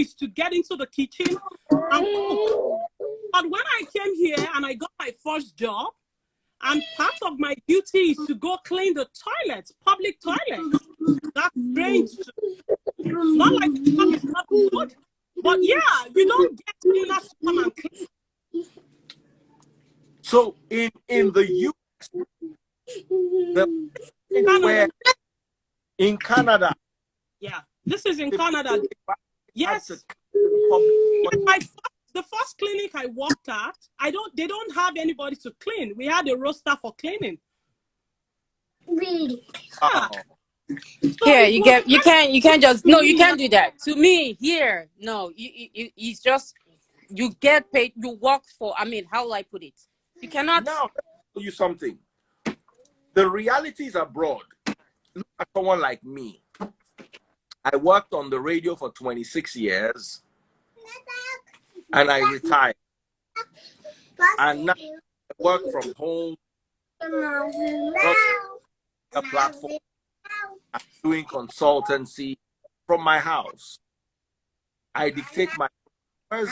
is to get into the kitchen and cook. But when I came here and I got my first job, and part of my duty is to go clean the toilets, public toilets. That's strange. Not like the job is not good, but yeah, you don't get cleaners to come and clean. So in the US, in Canada. Yeah, this is in Canada. Yes. The first clinic I worked at, they don't have anybody to clean. We had a roster for cleaning. Really? Yeah. So here, you can't just, no, you can't do that. To me, here, no, it's just, you get paid, you work for, I mean, how will I put it? You cannot. Now, let me tell you something. The realities abroad. Look at someone like me. I worked on the radio for 26 years. And I retired. And now I work from home. A platform. I'm doing consultancy from my house. I dictate my hours.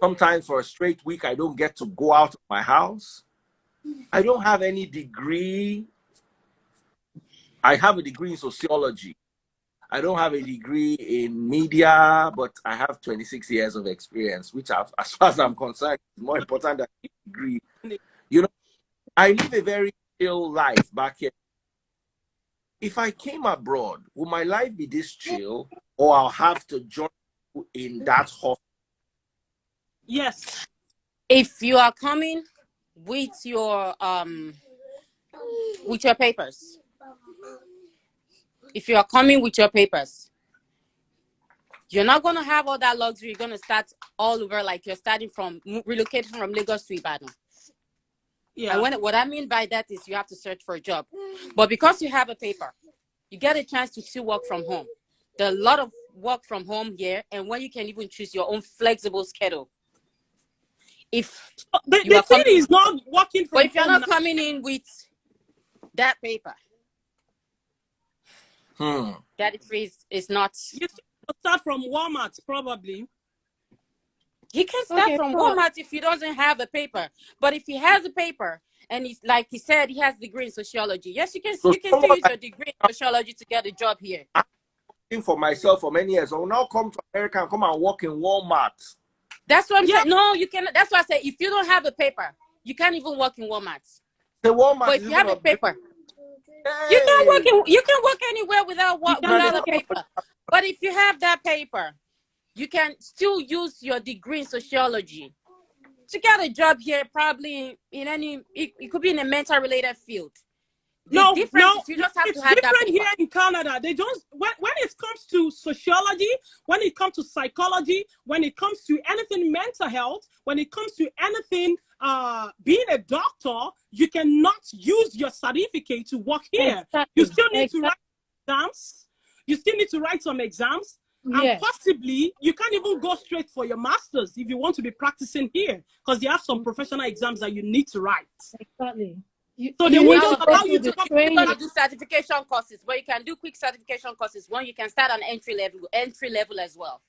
Sometimes for a straight week, I don't get to go out of my house. I don't have any degree. I have a degree in sociology. I don't have a degree in media, but I have 26 years of experience, which, as far as I'm concerned, is more important than a degree. You know, I live a very chill life back here. If I came abroad, would my life be this chill, or I'll have to join you in that hospital? Yes. If you are coming with your papers. If you are coming with your papers, you're not going to have all that luxury. You're going to start all over, like you're starting from relocating from Lagos to Ibadan. Yeah. And what I mean by that is you have to search for a job. But because you have a paper, you get a chance to still work from home. There are a lot of work from home here, and when you can even choose your own flexible schedule. If the thing is not working from home. But if you're not coming in with that paper, that is not. You start from Walmart, probably. He can start from Walmart if he doesn't have a paper. But if he has a paper, and he's like he said, he has a degree in sociology. Yes, you can still use your degree in sociology to get a job here. I'm working for myself for many years. I will now come to America and come and work in Walmart. That's what I'm saying. No, you cannot. That's why I say if you don't have a paper, you can't even work in Walmart. The Walmart. But if you have a paper. You can work anywhere without a paper. But if you have that paper, you can still use your degree in sociology to get a job here, probably in it could be in a mental related field. The difference is you just have to have that paper. Here in Canada. They don't, when it comes to sociology, when it comes to psychology, when it comes to anything mental health, when it comes to anything being a doctor, you cannot use your certificate to work here. Exactly. You still need to write exams. You still need to write some exams. Yes. And possibly, you can't even go straight for your master's if you want to be practicing here, because you have some professional exams that you need to write. Exactly. So they will just allow you to do certification courses, but you can do quick certification courses. One, you can start on entry level as well.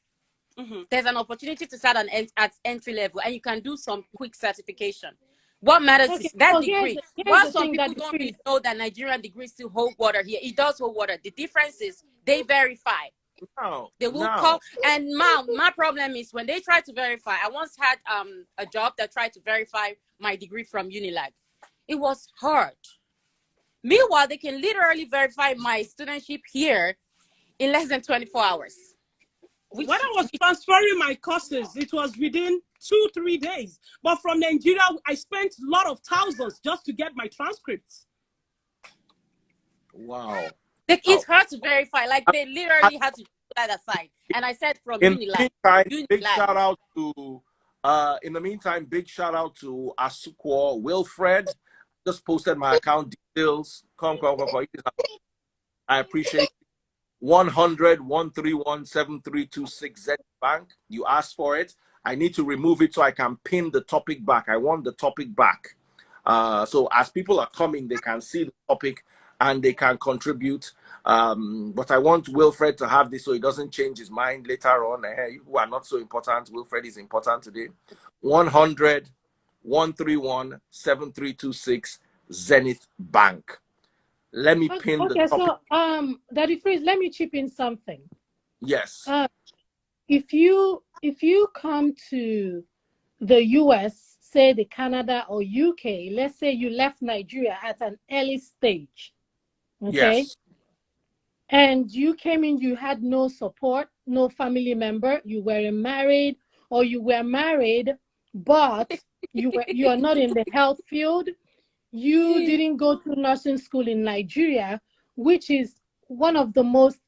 There's an opportunity to start at entry level, and you can do some quick certification. What matters is that degree. While some people don't really know that Nigerian degrees still hold water here, it does hold water. The difference is they verify. They will call, and my problem is when they try to verify. I once had a job that tried to verify my degree from Unilag. It was hard. Meanwhile, they can literally verify my studentship here in less than 24 hours. When I was transferring my courses, it was within 2-3 days. But from Nigeria, I spent a lot of thousands just to get my transcripts. Wow. It's hard to verify. Like, they literally had to put that aside. And I said from Unilag. Big shout out to, in the meantime, big shout out to Asukwo Wilfred. Just posted my account details. Come. I appreciate it. 100-131-7326 Z Bank. You asked for it. I need to remove it so I can pin the topic back. I want the topic back. So as people are coming, they can see the topic and they can contribute. But I want Wilfred to have this so he doesn't change his mind later on. You who are not so important, Wilfred is important today. 100-131-7326 Zenith Bank. Let me pin the topic. So Daddy Freeze, let me chip in something. Yes. If you come to the US, say the Canada or UK, let's say you left Nigeria at an early stage, okay? Yes. And you came in, you had no support, no family member, you weren't married, or you were married, but you are not in the health field. You didn't go to nursing school in Nigeria, which is one of the most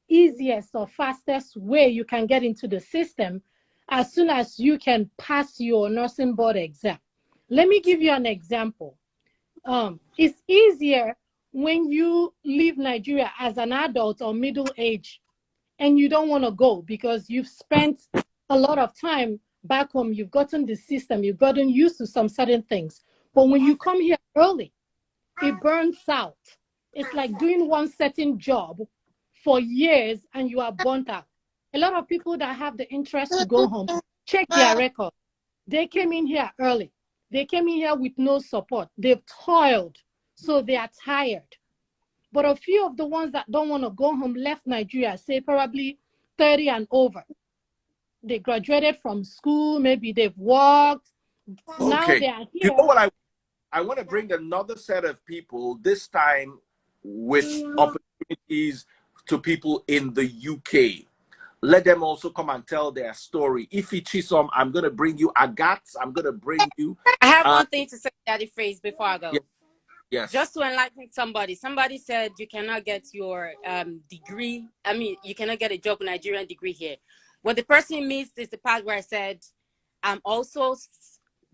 easiest or fastest way you can get into the system as soon as you can pass your nursing board exam. Let me give you an example. It's easier when you leave Nigeria as an adult or middle age and you don't want to go because you've spent a lot of time back home, you've gotten the system, you've gotten used to some certain things. But when you come here early, it burns out. It's like doing one certain job for years and you are burnt out. A lot of people that have the interest to go home, check their record. They came in here early. They came in here with no support. They've toiled, so they are tired. But a few of the ones that don't want to go home left Nigeria, say probably 30 and over. They graduated from school, maybe they've worked. Okay. Now they are here. You know what I want to bring another set of people, this time with opportunities to people in the UK. Let them also come and tell their story. Ify Chisom, I'm going to bring you. Agatz, I'm going to bring you. I have one thing to say, Daddy Freeze, before I go. Yes. Just to enlighten somebody. Somebody said you cannot get your degree. I mean, you cannot get a job with Nigerian degree here. What the person means is the part where I said, I'm also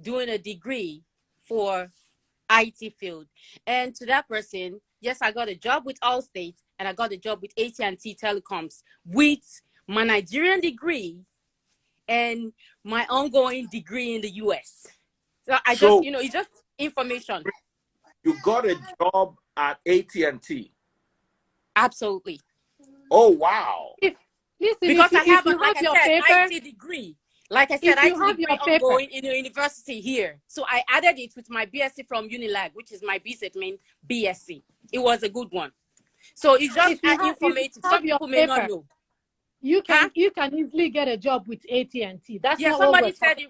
doing a degree for IT field. And to that person, yes, I got a job with Allstate and I got a job with AT&T Telecoms with my Nigerian degree and my ongoing degree in the US. So I just, it's just information. You got a job at AT&T? Absolutely. Oh, wow. Because I have, like I said, IT degree. Like I said, I have degree ongoing in the university here. So I added it with my BSc from Unilag, which is my BSc BSc. It was a good one. So it's just informative. Some people may not know. You can easily get a job with AT&T. That's not somebody said it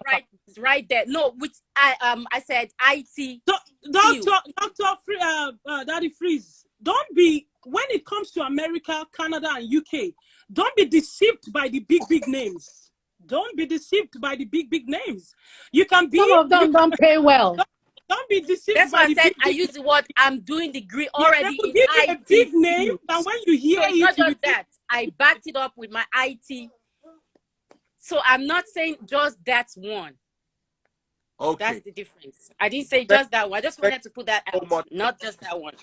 right there. No, which I said IT. Daddy Freeze, don't be, when it comes to America, Canada, and UK, don't be deceived by the big names. Don't be deceived by the big names. You can be. Some of them don't pay well. Don't be deceived. That's why I said I use the word I'm doing degree already in IT. A big name, and when you hear it, not just that. I backed it up with my IT. So I'm not saying just that one. Okay. That's the difference. I didn't say just that one. I just wanted to put that out. Not just that one.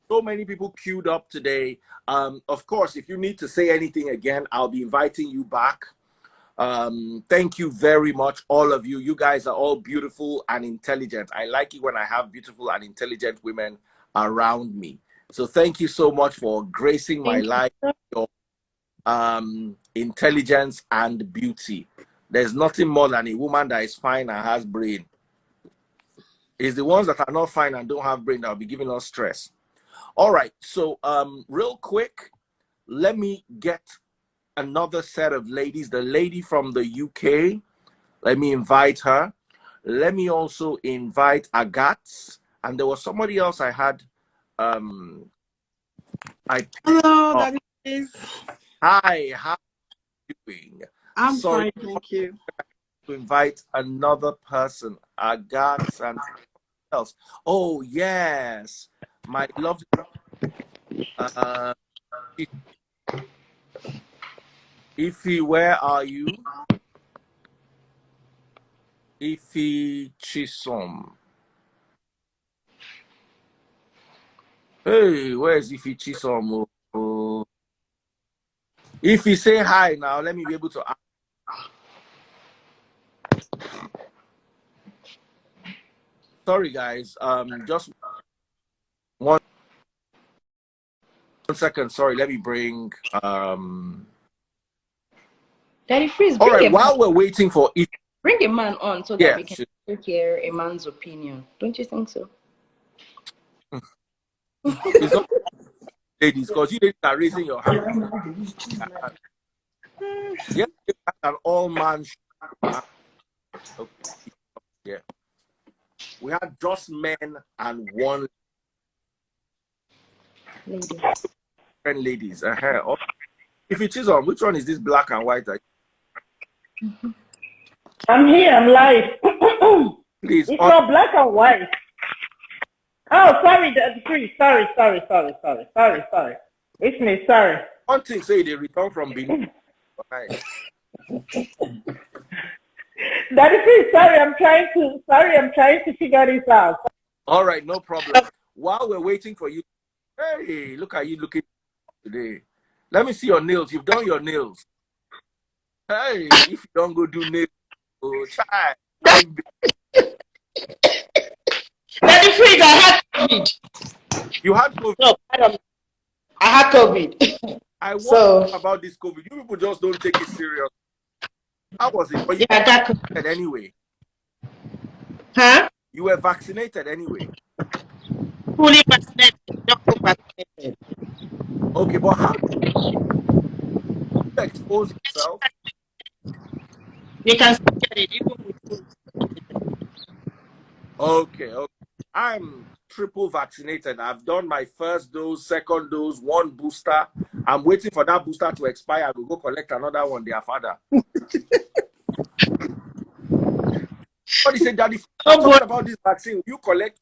So many people queued up today. Of course, if you need to say anything again, I'll be inviting you back. Thank you very much, all of you. You guys are all beautiful and intelligent. I like it when I have beautiful and intelligent women around me. So thank you so much for gracing my life, your intelligence and beauty. There's nothing more than a woman that is fine and has brain. It's the ones that are not fine and don't have brain that will be giving us stress. All right, so real quick, let me get another set of ladies. The lady from the UK, let me invite her. Let me also invite Agatz. And there was somebody else I had. Hello, that is. Hi, how are you doing? I'm fine, thank you. To invite another person, Agatz and else. Oh yes, my lovely. Ify, where are you? Ify Chisom. Hey, where's Ify Chisom? Oh. Ify, say hi now. Let me be able to ask. Sorry, guys. Just one. 1 second. Sorry, let me bring. Daddy Freeze, all right, while we're waiting for it, bring a man on so that we can hear a man's opinion. Don't you think so? It's not ladies, because you are raising your hand. Yeah, an all-man show. Yeah. We had just men and one lady. And ladies. If it is on, which one is this black and white? I'm here, I'm live. Please. It's not black and white. Oh, sorry, please. Sorry. It's me, sorry. One thing say they return from Benin. Right. Daddy, please, I'm trying to figure this out. All right, no problem. While we're waiting for you, hey, look at you looking today. Let me see your nails. You've done your nails. Hey, if you don't go do nails, oh, try. Daddy, please, I had COVID. You had COVID? No, I had COVID. I wonder about this COVID. You people just don't take it serious. How was it? But you were vaccinated anyway. Huh? You were vaccinated anyway. Fully vaccinated. Not vaccinated. Okay, but how do you expose yourself? You can still get it even with food. Okay. I'm triple vaccinated. I've done my first dose, second dose, one booster. I'm waiting for that booster to expire. I will go collect another one, their father. What he said, Daddy, talking about this vaccine, you collect.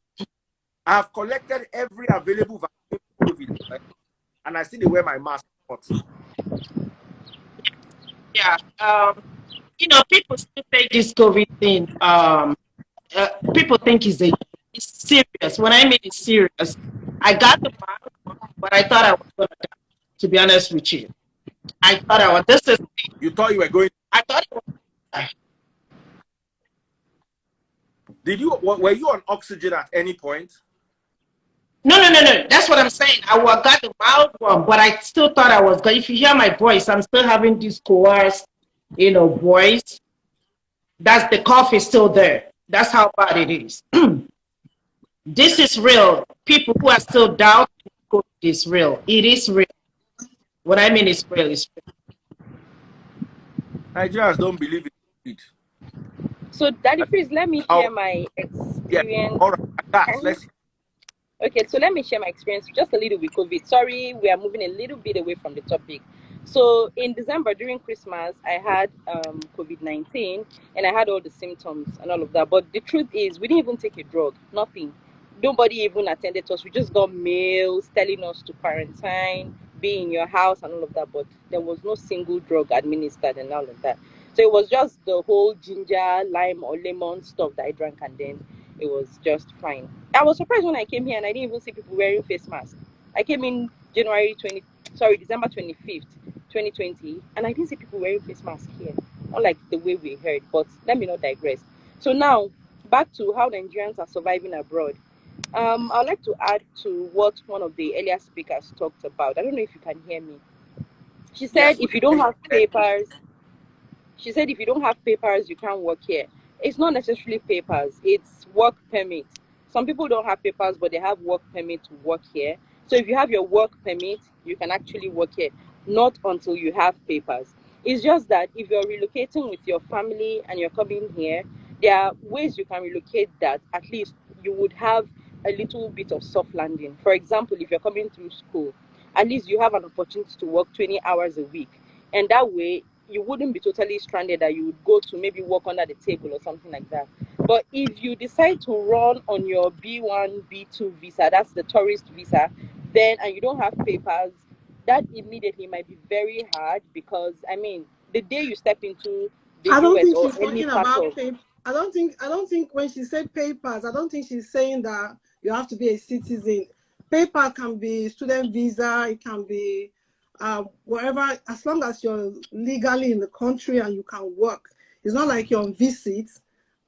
I have collected every available vaccine for COVID, right? And I still wear my mask. Yeah. People still take this COVID thing. People think it's serious. When I mean it's serious, I got the virus, but I thought I was going to die. To be honest with you, I thought I was. You thought you were going. I thought it was. Were you on oxygen at any point? No. That's what I'm saying. I got the mild one, but I still thought I was good. If you hear my voice, I'm still having this coerced, voice. That's the cough is still there. That's how bad it is. This is real. People who are still doubting COVID is real. It is real. What I mean is real. It's real. Nigerians don't believe it. So, Daddy, please let me share my experience. Yeah. All right. Okay, so let me share my experience just a little with COVID. Sorry, we are moving a little bit away from the topic. So in December during Christmas, I had COVID-19 and I had all the symptoms and all of that. But the truth is, we didn't even take a drug, nothing. Nobody even attended to us. We just got mails telling us to quarantine, be in your house and all of that. But there was no single drug administered and all of that. So it was just the whole ginger, lime or lemon stuff that I drank, and then it was just fine. I was surprised when I came here and I didn't even see people wearing face masks. I came in December 25th, 2020, and I didn't see people wearing face masks here. Not like the way we heard, but let me not digress. So now, back to how Nigerians are surviving abroad. I'd like to add to what one of the earlier speakers talked about. I don't know if you can hear me. She said, if you don't have papers, you can't work here. It's not necessarily papers, it's work permit. Some people don't have papers, but they have work permit to work here. So if you have your work permit, you can actually work here, not until you have papers. It's just that if you're relocating with your family and you're coming here, there are ways you can relocate that at least you would have a little bit of soft landing. For example, if you're coming through school, at least you have an opportunity to work 20 hours a week. And that way, you wouldn't be totally stranded that you would go to maybe work under the table or something like that. But if you decide to run on your B1, B2 visa, that's the tourist visa, then, and you don't have papers, that immediately might be very hard because, I mean, the day you step into the I don't US think or she's any talking part about of... papers. I don't think when she said papers, I don't think she's saying that you have to be a citizen. Paper can be student visa, it can be wherever, as long as you're legally in the country and you can work. It's not like you're on visit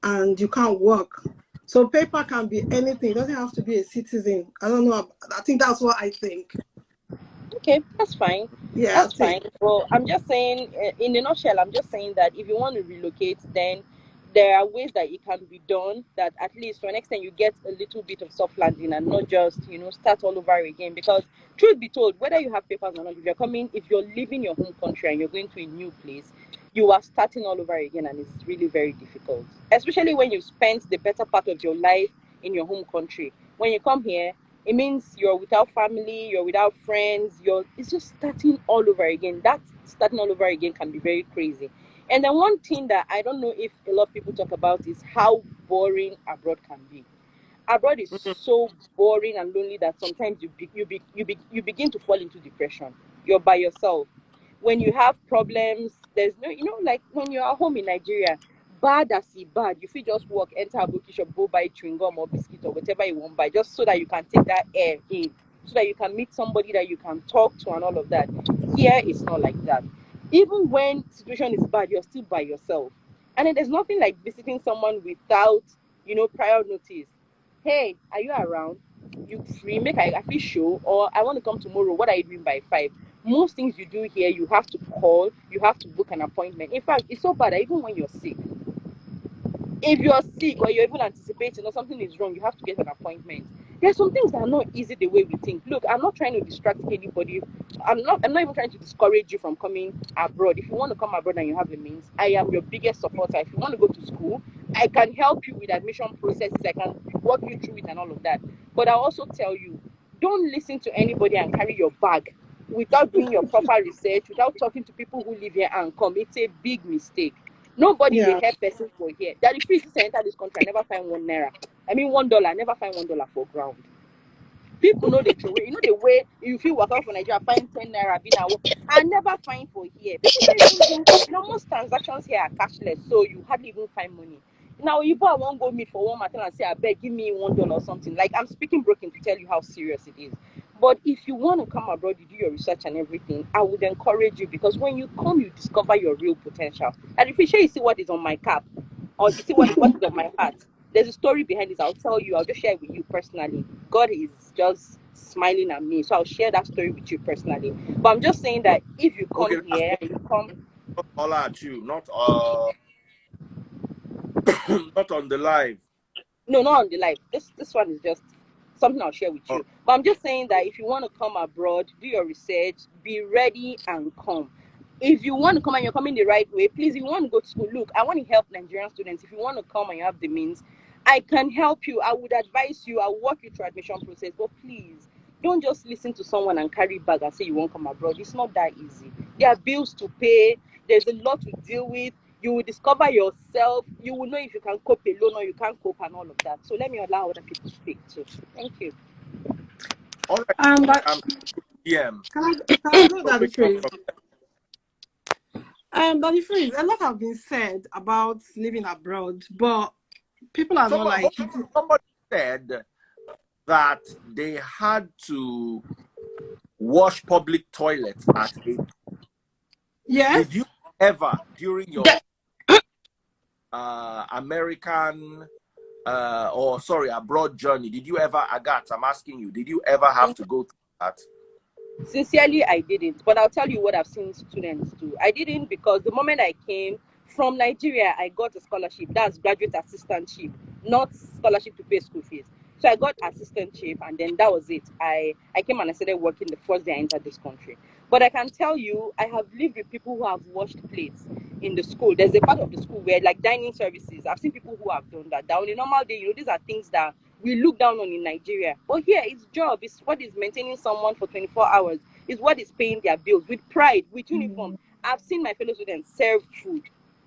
and you can't work. So paper can be anything. It doesn't have to be a citizen. I don't know. I think that's what I think. Okay, that's fine. Yeah, That's fine. Well, I'm just saying, in a nutshell, I'm just saying that if you want to relocate, then there are ways that it can be done that at least to an extent you get a little bit of soft landing and not just, start all over again. Because truth be told, whether you have papers or not, if you're leaving your home country and you're going to a new place, you are starting all over again, and it's really very difficult. Especially when you've spent the better part of your life in your home country. When you come here, it means you're without family, you're without friends, it's just starting all over again. That starting all over again can be very crazy. And then one thing that I don't know if a lot of people talk about is how boring abroad can be. Abroad is so boring and lonely that sometimes you begin to fall into depression. You're by yourself. When you have problems, there's no, like when you're at home in Nigeria, bad as it bad, you feel just walk, enter a bookie shop, go buy chewing gum or biscuit or whatever you want buy, just so that you can take that air in, so that you can meet somebody that you can talk to and all of that. Here it's not like that. Even when situation is bad, you're still by yourself. And then there's nothing like visiting someone without, prior notice. Hey, are you around? You free? Make I feel show, or I want to come tomorrow. What are you doing by 5? Most things you do here, you have to call, you have to book an appointment. In fact, it's so bad that even when you're sick, if you're sick or you're even anticipating or something is wrong, you have to get an appointment. There's some things that are not easy the way we think. Look, I'm not trying to distract anybody. I'm not even trying to discourage you from coming abroad. If you want to come abroad and you have the means, I am your biggest supporter. If you want to go to school, I can help you with admission processes. I can walk you through it and all of that. But I'll also tell you, don't listen to anybody and carry your bag without doing your proper research, without talking to people who live here and come. It's a big mistake. Nobody they help person for here. That if you enter this country, I never find 1 naira. I mean $1, I never find $1 for ground. People know the true way. You know the way you feel work out for Nigeria, find 10 naira, be now. I never find for here. People don't even do, most transactions here are cashless, so you hardly even find money. Now you won't go meet for one matter and say, I beg, give me $1 or something. Like, I'm speaking broken to tell you how serious it is. But if you want to come abroad, you do your research and everything, I would encourage you, because when you come, you discover your real potential. And if you see what is on my cap, or you see what is on my heart, there's a story behind this. I'll tell you, I'll just share it with you personally. God is just smiling at me, so I'll share that story with you personally. But I'm just saying that if you come here and you come, all at you, not not on the live. No, not on the live. This one is just something I'll share with you. But I'm just saying that if you want to come abroad, do your research, be ready and come. If you want to come and you're coming the right way, please, if you want to go to school, look, I want to help Nigerian students. If you want to come and you have the means, I can help you. I would advise you. I'll walk you through admission process. But please, don't just listen to someone and carry bag and say you won't come abroad. It's not that easy. There are bills to pay. There's a lot to deal with. You will discover yourself. You will know if you can cope alone or you can't cope and all of that. So let me allow other people to speak too. Thank you. All right. But PM. can I go that the phrase? But the phrase, a lot have been said about living abroad, but people are not like it. Somebody said that they had to wash public toilets at 8. Yes. Did you ever, during your American abroad journey, did you ever, Agatha, I'm asking you, did you ever have to go through that? Sincerely, I didn't. But I'll tell you what I've seen students do. I didn't, because the moment I came from Nigeria, I got a scholarship. That's graduate assistantship, not scholarship to pay school fees. So I got assistantship, and then that was it. I came and I started working the first day I entered this country. But I can tell you, I have lived with people who have washed plates in the school. There's a part of the school where, like, dining services, I've seen people who have done that. That on a normal day, these are things that we look down on in Nigeria. But here, it's job. It's what is maintaining someone for 24 hours. It's what is paying their bills with pride, with uniform. I've seen my fellow students serve food,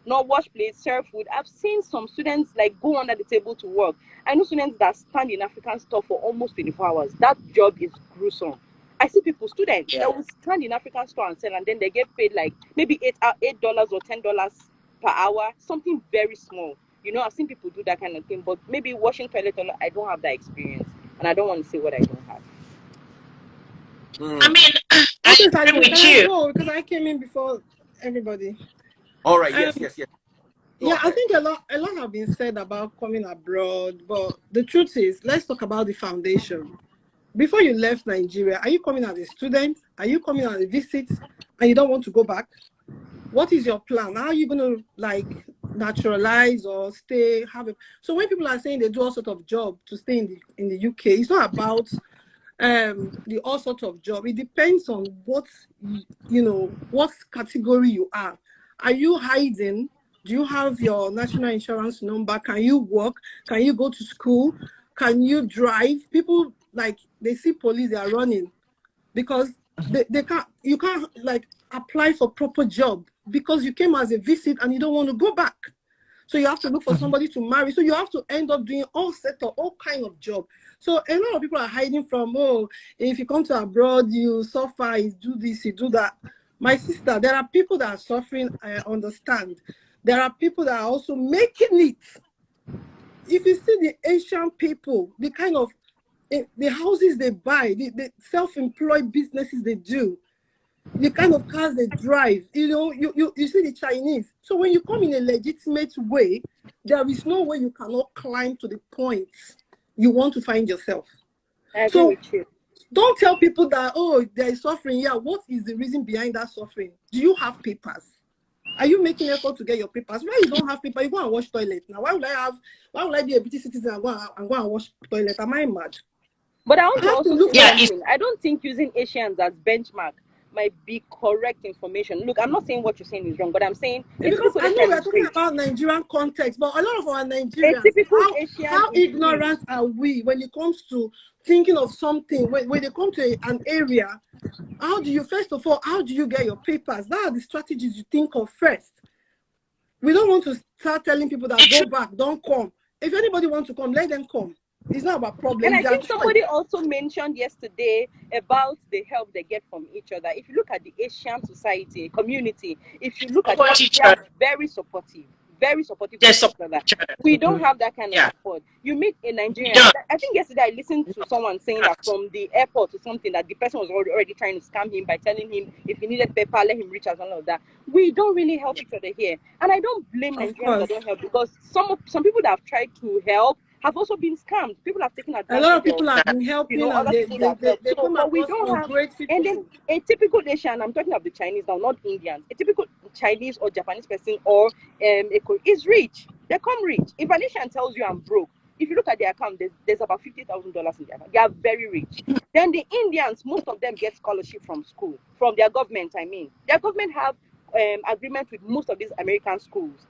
not wash plates, serve food. I've seen some students like go under the table to work. I know students that stand in African store for almost 24 hours. That job is gruesome. I see people, students, that will stand in African store and sell, and then they get paid like maybe $8 or $10 per hour, something very small. I've seen people do that kind of thing, but maybe washing toilet, I don't have that experience, and I don't want to say what I don't have. I mean, I agree with you. Go, because I came in before everybody. All right. Yes. Yeah, I think a lot have been said about coming abroad, but the truth is, let's talk about the foundation. before you left Nigeria, are you coming as a student? Are you coming as a visit and you don't want to go back? What is your plan? How are you going to like naturalize or stay? So when people are saying they do all sorts of job to stay in the UK, it's not about the all sorts of job. It depends on what what category you are. Are you hiding? Do you have your national insurance number? Can you work? Can you go to school? Can you drive? People like they see police, they are running because you can't like apply for proper job because you came as a visit and you don't want to go back. So you have to look for somebody to marry. So you have to end up doing all kind of job. So a lot of people are hiding from, if you come to abroad, you suffer, you do this, you do that. My sister, there are people that are suffering, I understand. There are people that are also making it. If you see the Asian people, the kind of the houses they buy, the self-employed businesses they do, the kind of cars they drive, you see the Chinese. So when you come in a legitimate way, there is no way you cannot climb to the point you want to find yourself. I agree with you. Don't tell people that, there is suffering. Yeah, what is the reason behind that suffering? Do you have papers? Are you making effort to get your papers? Why you don't have papers? You go and wash toilet. Now, why would I be a British citizen and go and wash toilet? Am I mad? But I want to also say something. I don't think using Asians as benchmark might be correct information. Look, I'm not saying what you're saying is wrong, but I'm saying because I know we're talking about Nigerian context, but a lot of our Nigerians, how ignorant are we when it comes to thinking of something? When they come to an area, how do you get your papers? That are the strategies you think of first. We don't want to start telling people that go back, don't come. If anybody wants to come, let them come. It's not about problems. And I think somebody also mentioned yesterday about the help they get from each other. If you look at the Asian society, community, if you look at it, they are very supportive. Very supportive of each other. We don't have that kind of support. You meet a Nigerian. I think yesterday I listened to someone saying that from the airport or something that the person was already trying to scam him by telling him if he needed paper, let him reach out and all of that. We don't really help each other here. And I don't blame Nigerians that don't help because some people that have tried to help have also been scammed. People have taken advantage. A lot of people have been helping, other people that help. But we don't have great people. And then a typical Asian, I'm talking of the Chinese now, not Indians. A typical Chinese or Japanese person or is rich. They come rich. If an Asian tells you I'm broke, if you look at their account, there's about $50,000 in their account. They are very rich. Then the Indians, most of them get scholarship from school, from their government. I mean, their government have agreement with most of these American schools.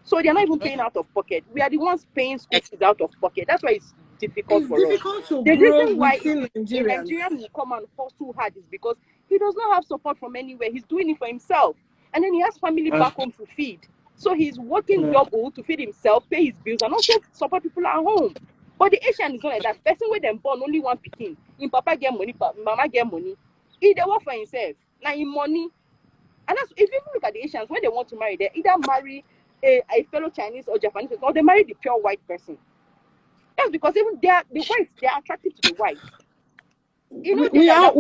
So they're not even paying out of pocket. We are the ones paying school fees out of pocket. That's why it's difficult for us. The reason why a Nigerian will come and hustle hard is because he does not have support from anywhere. He's doing it for himself. And then he has family back home to feed. So he's working double to feed himself, pay his bills, and also support people at home. But the Asian is not like that. Person with them born only one pikin. In papa get money, mama get money. He they work for himself. Now in money. And that's if you look at the Asians, when they want to marry, they either marry a fellow Chinese or Japanese person, or they marry the pure white person. That's because even the whites, they are attracted to the white. We have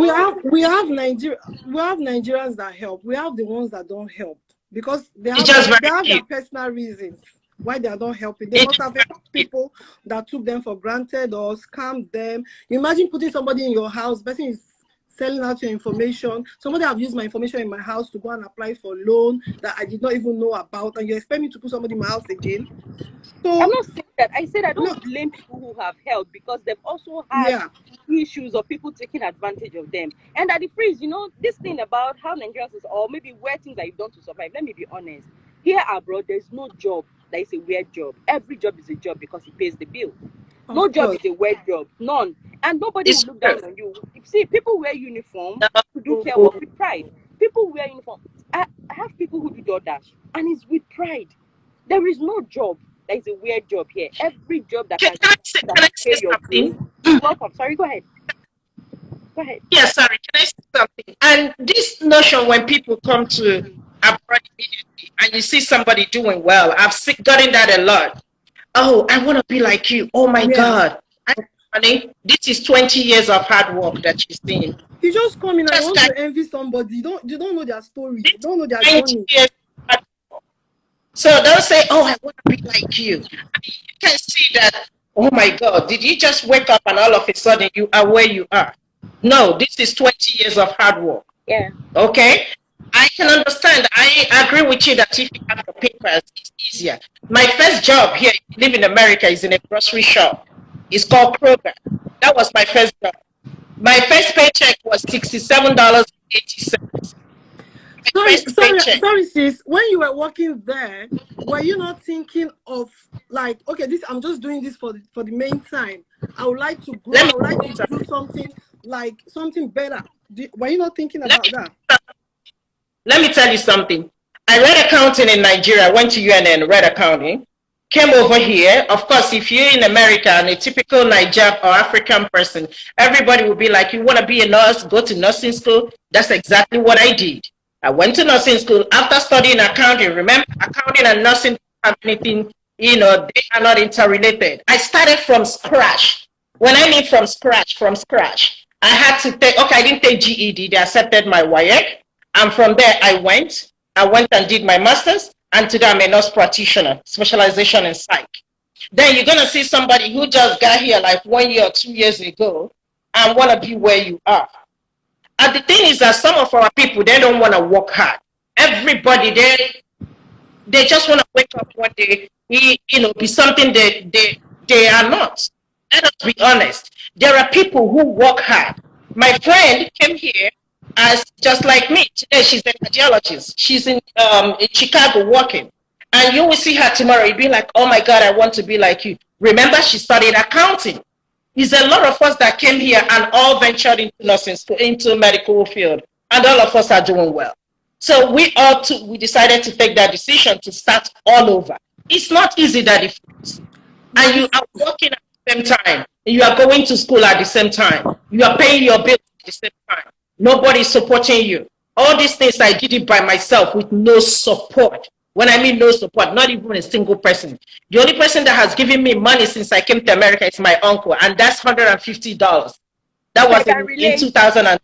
Nigerians that help. We have the ones that don't help because they have their personal reasons why they are not helping. They must have helped people that took them for granted or scammed them. Imagine putting somebody in your house, person is selling out your information. Somebody have used my information in my house to go and apply for loan that I did not even know about, and you expect me to put somebody in my house again. So I'm not saying that. I said I don't blame people who have helped because they've also had issues of people taking advantage of them. And at the freeze, this thing about how Nigerians is, or maybe where things that you've done to survive. Let me be honest. Here abroad, there's no job that is a weird job. Every job is a job because it pays the bill. No job is a weird job. None. And nobody will look down on you. See, people wear uniform to do care work with pride. People wear uniform. I have people who do DoorDash, and it's with pride. There is no job that is a weird job here. Every job that can pay your bills. Welcome. Sorry, go ahead. Go ahead. Yeah, sorry. Can I say something? And this notion when people come to abroad immediately and you see somebody doing well, I've gotten that a lot. Oh, I want to be like you. Oh my God. Honey, this is 20 years of hard work that you're seeing. You just come in and want to envy somebody. You don't know their story. You don't know their journey. So don't say, oh, I want to be like you. I mean, you can see that oh my God, did you just wake up and all of a sudden you are where you are? No, this is 20 years of hard work. Yeah. Okay? I can understand. I agree with you that if you have the papers, it's easier. My first job here, if you live in America, is in a grocery shop. It's called Kroger. That was my first job. My first paycheck was $67.80. Sorry, sis. When you were working there, were you not thinking of like, okay, this I'm just doing this for the main time. I would like to grow. I would like to do something like something better. Were you not thinking about that? Let me tell you something. I read accounting in Nigeria, went to UNN, read accounting, came over here. Of course, if you're in America and a typical Nigerian or African person, everybody will be like, you want to be a nurse, go to nursing school. That's exactly what I did. I went to nursing school after studying accounting. Remember, accounting and nursing don't have anything, they are not interrelated. I started from scratch. When I mean from scratch, I had to take, okay, I didn't take GED. They accepted my WIAC. And from there, I went and did my master's. And today I'm a nurse practitioner, specialization in psych. Then you're going to see somebody who just got here like 1 year or 2 years ago and want to be where you are. And the thing is that some of our people, they don't want to work hard. Everybody, they just want to wake up one day, be something they are not. Let us be honest. There are people who work hard. My friend came here as just like me. Today she's a cardiologist. She's in Chicago working. And you will see her tomorrow. You'll be like, oh my God, I want to be like you. Remember, she studied accounting. There's a lot of us that came here and all ventured into nursing school, into medical field. And all of us are doing well. So we decided to take that decision to start all over. It's not easy, Daddy. And you are working at the same time. You are going to school at the same time. You are paying your bills at the same time. Nobody is supporting you. All these things, I did it by myself with no support. When I mean no support, not even a single person. The only person that has given me money since I came to America is my uncle, and that's $150. That was in 2000. I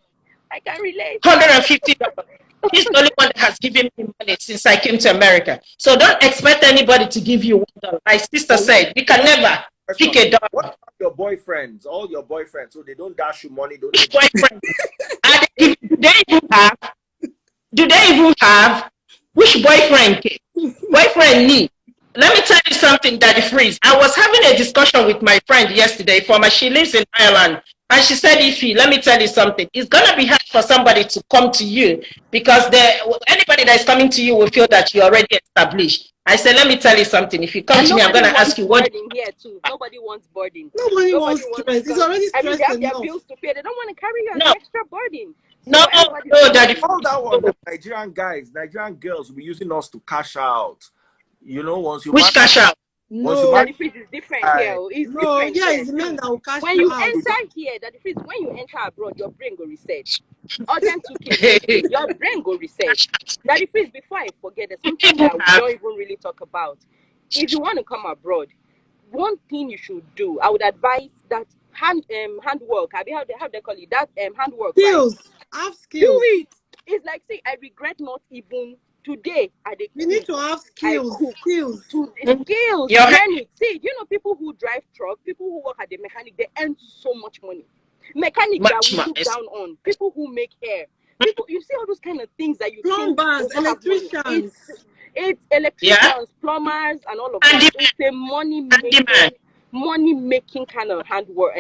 can relate. $150. He's the only one that has given me money since I came to America. So don't expect anybody to give you $1. My sister said, you can never pick a dollar. What about your boyfriends? All your boyfriends, so they don't dash you money, don't they? Boyfriend. Do they even have? Which boyfriend? Boyfriend me. Let me tell you something, Daddy Freeze. I was having a discussion with my friend yesterday. She lives in Ireland. And she said, Ify, let me tell you something. It's going to be hard for somebody to come to you because anybody that is coming to you will feel that you're already established. I said, let me tell you something. If you come to me, I'm going to ask you what. Here too. Nobody wants burden. Nobody wants stress. It's already stress. They have their bills to pay. They don't want to carry an extra burden. No, Daddy. All that one, the Nigerian guys, Nigerian girls will be using us to cash out. Once you which cash out? No, Daddy Freeze is different here. It's different it's men that will cash when you out. enter here, Daddy Freeze, when you enter abroad, your brain go reset. Urgent 2K, your brain go reset. Daddy Freeze, before I forget, there's something that we don't even really talk about. If you want to come abroad, one thing you should do, I would advise that handwork. How they call it? That handwork. Skills. Right? Have skills. Do it. It's like, see, I regret not even. Today, you need to have skills. Skills. Yeah. Mechanic. See, people who drive truck, people who work at the mechanic, they earn so much money. Mechanics that we look down on. People who make hair. People, you see all those kind of things that you plumbers, electricians. It's electricians, plumbers, and all of that. It's a money making kind of handwork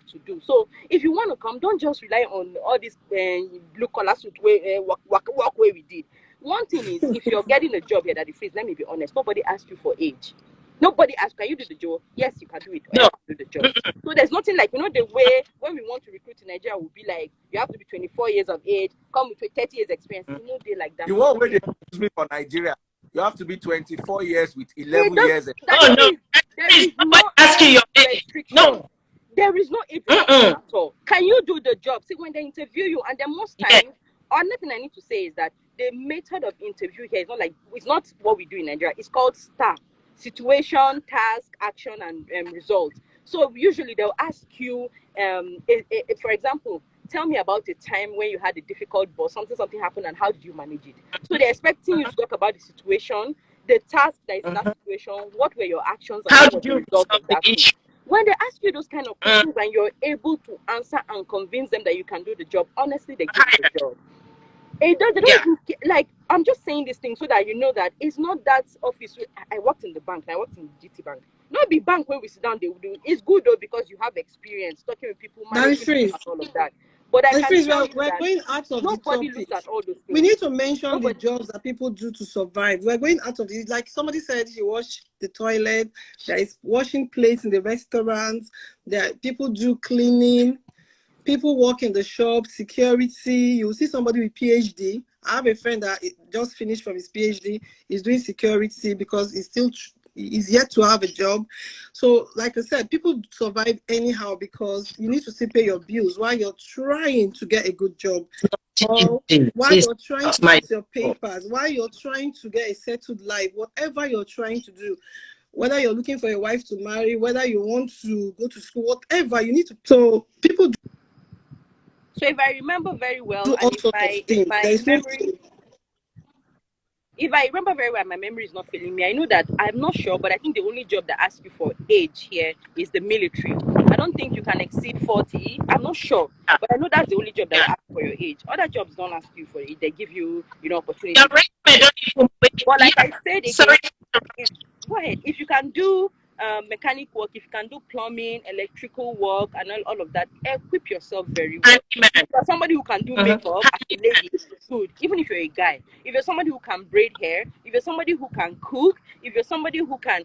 to do. So if you want to come, don't just rely on all this blue collar suit work way we did. One thing is, if you're getting a job here, Daddy Freeze, let me be honest, nobody asked you for age. Nobody asked, can you do the job? Yes, you can do it. No. Do the job. So there's nothing like, the way when we want to recruit in Nigeria, will be like, you have to be 24 years of age, come with 30 years experience. No day like that. You won't wait to me for Nigeria. You have to be 24 years with 11 years. Oh, no. There is no asking your age. No. There is no age at all. Can you do the job? See, when they interview you, and then most times, another thing I need to say is that the method of interview here is it's not what we do in Nigeria. It's called STAR. Situation, task, action, and results. So usually they'll ask you, for example, tell me about a time when you had a difficult boss, something happened, and how did you manage it? So they're expecting you to talk about the situation, the task that is in that situation, what were your actions, and How what was did the you result solve of the that thing? issue? When they ask you those kind of questions and you're able to answer and convince them that you can do the job, honestly, they give you the job. They don't even like. I'm just saying this thing so that you know that it's not that office. I worked in the bank. I worked in GT Bank. Not be bank where we sit down. They will do. It's good though because you have experience talking with people, That is managing people, freeze. and all of that. But I That is can freeze. tell you We're that going out of the nobody topic. looks at all those things. We need to mention the Nobody. jobs that people do to survive. We're going out of this. Like somebody said, you wash the toilet. There is washing plates in the restaurants. There people do cleaning. People work in the shop, security. You see somebody with PhD. I have a friend that just finished from his PhD. He's doing security because he's yet to have a job. So, like I said, people survive anyhow because you need to still pay your bills while you're trying to get a good job. Or while you're trying to get your papers, while you're trying to get a settled life, whatever you're trying to do, whether you're looking for a wife to marry, whether you want to go to school, whatever you need to. So people do. So if I remember very well, Do and all sorts of things. There is if I remember very well, my memory is not failing me. I know that I'm not sure, but I think the only job that asks you for age here is the military. I don't think you can exceed 40. I'm not sure, but I know that's the only job that will ask for your age. Other jobs don't ask you for it. They give you, opportunity. But like I said again, go ahead. If you can do mechanic work, if you can do plumbing, electrical work, and all of that, equip yourself very well. If you're somebody who can do makeup as a lady, good. Even if you're a guy, if you're somebody who can braid hair, if you're somebody who can cook, if you're somebody who can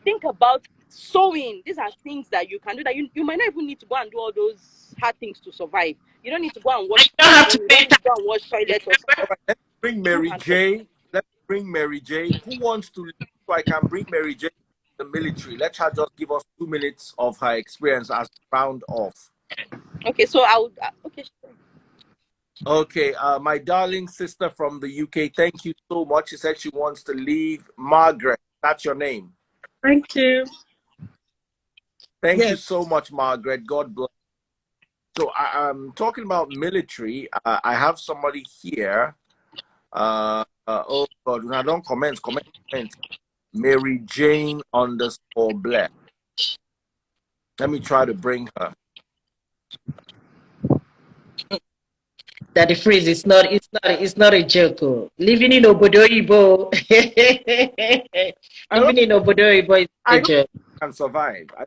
think about sewing. These are things that you can do that you might not even need to go and do all those hard things to survive. You don't need to go and wash. You don't need to go and wash toilets or something. All right, let's bring Mary J. Let's bring Mary J. Who wants to leave so I can bring Mary J. the military? Let her just give us 2 minutes of her experience as round off. Okay, so I would. Okay. Okay, my darling sister from the UK, thank you so much. She said she wants to leave. Margaret, that's your name. Thank you. Thank you so much, Margaret. God bless. So I'm talking about military. I have somebody here. Oh God, now don't comment. Mary Jane _ Blair. Let me try to bring her. That the phrase it's not a joke. Living in Obodoyibo. Living in Obodoyibo is a joke. Can survive. I don't